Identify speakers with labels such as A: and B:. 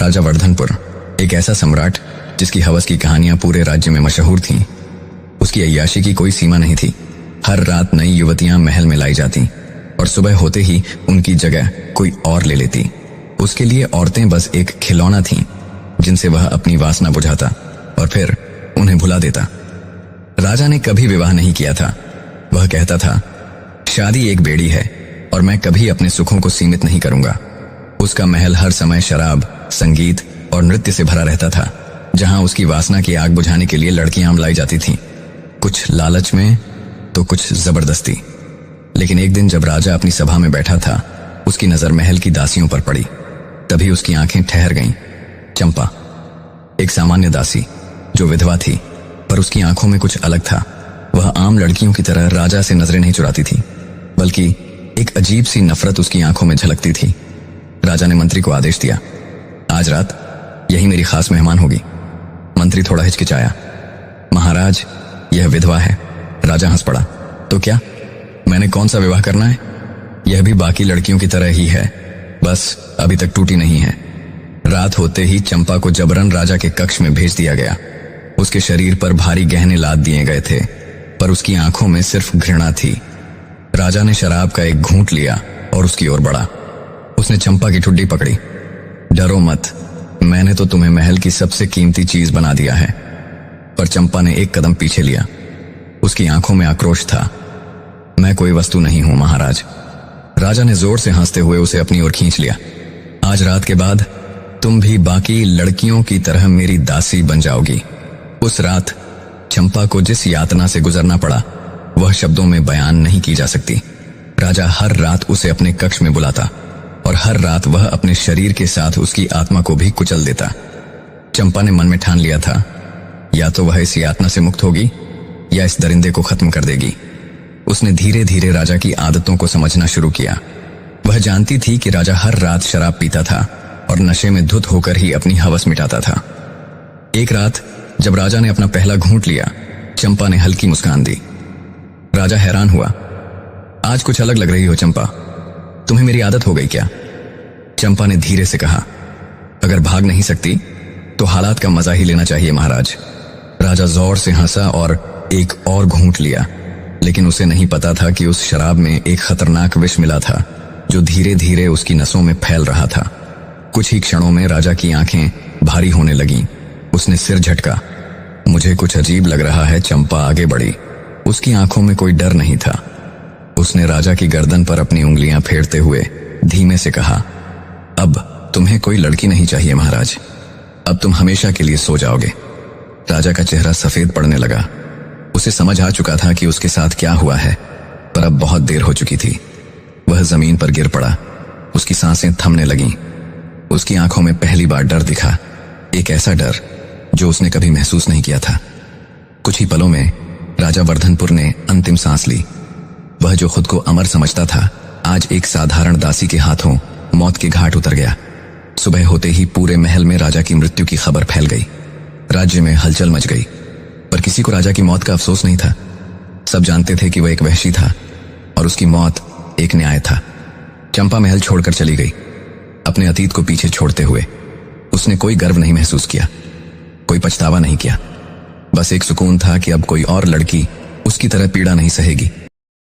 A: राजा वर्धनपुर एक ऐसा सम्राट जिसकी हवस की कहानियां पूरे राज्य में मशहूर थीं। उसकी अय्याशी की कोई सीमा नहीं थी। हर रात नई युवतियां महल में लाई जाती और सुबह होते ही उनकी जगह कोई और ले लेती। उसके लिए औरतें बस एक खिलौना थीं जिनसे वह अपनी वासना बुझाता और फिर उन्हें भुला देता। राजा ने कभी विवाह नहीं किया था। वह कहता था, शादी एक बेड़ी है और मैं कभी अपने सुखों को सीमित नहीं करूंगा। उसका महल हर समय शराब, संगीत और नृत्य से भरा रहता था, जहां उसकी वासना की आग बुझाने के लिए लड़कियां लाई जाती थीं, कुछ लालच में तो कुछ जबरदस्ती। लेकिन एक दिन जब राजा अपनी सभा में बैठा था, उसकी नजर महल की दासियों पर पड़ी। तभी उसकी आंखें ठहर गईं। चंपा, एक सामान्य दासी जो विधवा थी, पर उसकी आंखों में कुछ अलग था। वह आम लड़कियों की तरह राजा से नजरें नहीं चुराती थी, बल्कि एक अजीब सी नफरत उसकी आंखों में झलकती थी। राजा ने मंत्री को आदेश दिया, आज रात यही मेरी खास मेहमान होगी। मंत्री थोड़ा हिचकिचाया, महाराज, यह विधवा है। राजा हंस पड़ा, तो क्या, मैंने कौन सा विवाह करना है? यह भी बाकी लड़कियों की तरह ही है, बस अभी तक टूटी नहीं है। रात होते ही चंपा को जबरन राजा के कक्ष में भेज दिया गया। उसके शरीर पर भारी गहने लाद दिए गए थे, पर उसकी आंखों में सिर्फ घृणा थी। राजा ने शराब का एक घूंट लिया और उसकी ओर बढ़ा। उसने चंपा की ठुड्डी पकड़ी। डरो मत, मैंने तो तुम्हें महल की सबसे कीमती चीज बना दिया है। पर चंपा ने एक कदम पीछे लिया। उसकी आंखों में आक्रोश था। मैं कोई वस्तु नहीं हूं महाराज। राजा ने जोर से हंसते हुए उसे अपनी ओर खींच लिया। आज रात के बाद तुम भी बाकी लड़कियों की तरह मेरी दासी बन जाओगी। उस रात चंपा को जिस यातना से गुजरना पड़ा, वह शब्दों में बयान नहीं की जा सकती। राजा हर रात उसे अपने कक्ष में बुलाता और हर रात वह अपने शरीर के साथ उसकी आत्मा को भी कुचल देता। चंपा ने मन में ठान लिया था, या तो वह इस यातना से मुक्त होगी या इस दरिंदे को खत्म कर देगी। उसने धीरे धीरे राजा की आदतों को समझना शुरू किया। वह जानती थी कि राजा हर रात शराब पीता था और नशे में धुत होकर ही अपनी हवस मिटाता था। एक रात जब राजा ने अपना पहला घूंट लिया, चंपा ने हल्की मुस्कान दी। राजा हैरान हुआ। आज कुछ अलग लग रही हो चंपा, तुम्हें मेरी आदत हो गई क्या? चंपा ने धीरे से कहा, अगर भाग नहीं सकती तो हालात का मजा ही लेना चाहिए महाराज। राजा जोर से हंसा और एक और घूंट लिया, लेकिन उसे नहीं पता था कि उस शराब में एक खतरनाक विष मिला था जो धीरे धीरे उसकी नसों में फैल रहा था। कुछ ही क्षणों में राजा की आंखें भारी होने लगीं। उसने सिर झटका। मुझे कुछ अजीब लग रहा है। चंपा आगे बढ़ी। उसकी आंखों में कोई डर नहीं था। उसने राजा की गर्दन पर अपनी उंगलियां फेरते हुए धीमे से कहा, अब तुम्हें कोई लड़की नहीं चाहिए महाराज। अब तुम हमेशा के लिए सो जाओगे। राजा का चेहरा सफेद पड़ने लगा। उसे समझ आ चुका था कि उसके साथ क्या हुआ है, पर अब बहुत देर हो चुकी थी। वह जमीन पर गिर पड़ा। उसकी सांसें थमने लगीं। उसकी आंखों में पहली बार डर दिखा, एक ऐसा डर जो उसने कभी महसूस नहीं किया था। कुछ ही पलों में राजा वर्धनपुर ने अंतिम सांस ली। वह जो खुद को अमर समझता था, आज एक साधारण दासी के हाथों मौत के घाट उतर गया। सुबह होते ही पूरे महल में राजा की मृत्यु की खबर फैल गई। राज्य में हलचल मच गई, पर किसी को राजा की मौत का अफसोस नहीं था। सब जानते थे कि वह एक वहशी था और उसकी मौत एक न्याय था। चंपा महल छोड़कर चली गई, अपने अतीत को पीछे छोड़ते हुए। उसने कोई गर्व नहीं महसूस किया, कोई पछतावा नहीं किया। बस एक सुकून था कि अब कोई और लड़की उसकी तरह पीड़ा नहीं सहेगी।